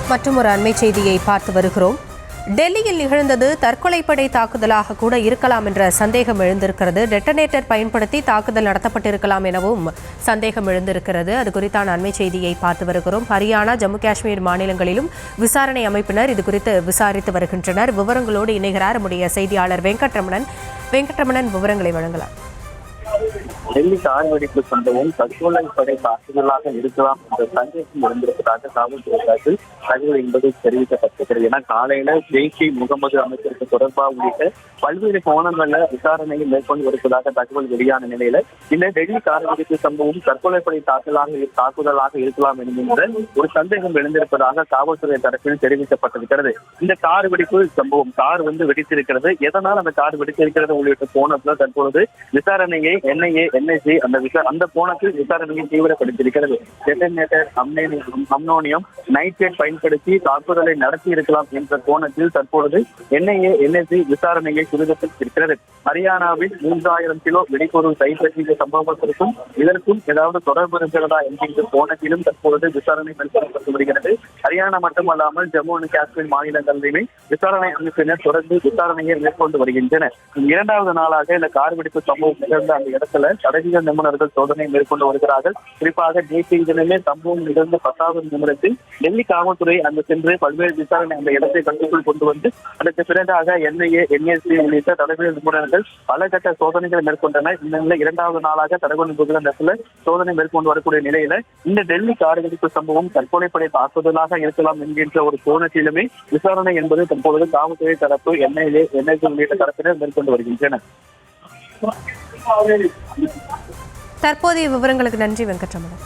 மற்றும் ஒரு அண்மை செய்தியை பார்த்து வருகிறோம். டெல்லியில் நிகழ்ந்தது தற்கொலைப்படை தாக்குதலாக கூட இருக்கலாம் என்ற சந்தேகம் எழுந்திருக்கிறது. டெட்டனேட்டர் பயன்படுத்தி தாக்குதல் நடத்தப்பட்டிருக்கலாம் எனவும் சந்தேகம் எழுந்திருக்கிறது. அது குறித்தான அண்மை செய்தியை பார்த்து வருகிறோம். ஹரியானா, ஜம்மு காஷ்மீர் மாநிலங்களிலும் விசாரணை அமைப்பினர் இது குறித்து விசாரித்து வருகின்றனர். விவரங்களோடு இணைகிறார் நம்முடைய செய்தியாளர் வெங்கட்ரமணன். விவரங்களை வழங்கலாம். டெல்லி கார் வெடிப்பு சம்பவம் தற்கொலைப்படை தாக்குதலாக இருக்கலாம் என்ற சந்தேகம் இருந்திருப்பதாக காவல்துறை தரப்பில் தகவல் என்பது தெரிவிக்கப்பட்டிருக்கிறது. ஏன்னா காலையில ஜெய்ஷே முகமது அமைச்சருக்கு தொடர்பாக உள்ளிட்ட பல்வேறு கோணங்கள்ல விசாரணையை மேற்கொண்டு வருவதாக தகவல் வெளியான நிலையில இந்த டெல்லி கார் வெடிப்பு சம்பவம் தற்கொலைப்படை தாக்குதலாக இருக்கலாம் என்கின்ற ஒரு சந்தேகம் எழுந்திருப்பதாக காவல்துறை தரப்பில் தெரிவிக்கப்பட்டிருக்கிறது. இந்த கார் வெடிப்பு சம்பவம் கார் வெடித்திருக்கிறது, எதனால் அந்த கார் வெடித்திருக்கிறது உள்ளிட்ட கோணத்துல தற்பொழுது விசாரணையை என்ஐஏ என்எஸ்சி அந்த கோணத்தில் விசாரணையை தீவிரப்படுத்தியிருக்கிறது. டெட்டனேட்டர் அம்மோனியம் நைட்ரேட் பயன்படுத்தி தாக்குதலை நடத்தி இருக்கலாம் என்ற கோணத்தில் தற்பொழுது என்ஐஏ என்எஸ்சி விசாரணையை துரிதப்படுத்தியிருக்கிறது. ஹரியானாவில் 3000 கிலோ வெடிபொருள் கைப்பற்றிய சம்பவத்திற்கும் இதற்கும் ஏதாவது தொடர்பு இருக்கிறதா என்கின்ற கோணத்திலும் தற்பொழுது விசாரணை மேற்கொள்ளப்பட்டு வருகிறது. ஹரியானா மட்டுமல்லாமல் ஜம்மு அண்ட் காஷ்மீர் மாநிலங்களிலுமே விசாரணை அமைப்பினர் தொடர்ந்து விசாரணையை மேற்கொண்டு வருகின்றனர். இரண்டாவது நாளாக இந்த கார் வெடிப்பு சம்பவம் நிகழ்ந்த அந்த இடத்துல தடவியல் நிபுணர்கள் சோதனை மேற்கொண்டு வருகிறார்கள். குறிப்பாக நேற்று தினமே சம்பவம் நிகழ்ந்த 10வது நிமிடத்தில் டெல்லி காவல்துறை அங்கு சென்று பல்வேறு விசாரணை அந்த இடத்தை கட்டுக்குள் கொண்டு வந்து அதற்கு பிறகாக என்ஐஏ என்எஸ்சி உள்ளிட்ட தடவியல் நிபுணர்கள் பல கட்ட சோதனைகளை மேற்கொண்டனர். இந்த நிலை இரண்டாவது நாளாக தடவியல் நிபுணர்கள் சோதனை மேற்கொண்டு வரக்கூடிய நிலையில இந்த டெல்லி கார் வெடிப்பு சம்பவம் தற்கொலைப்படை தாக்குதலாக இருக்கலாம் என்கின்ற ஒரு கோணத்திலுமே விசாரணை என்பது தற்பொழுது காவல்துறை தரப்பு என்ஐஏ என்எஸ்சி உள்ளிட்ட தரப்பினர் மேற்கொண்டு வருகின்றனர். தற்போதைய விவரங்களுக்கு நன்றி வெங்கட்ரமணன்.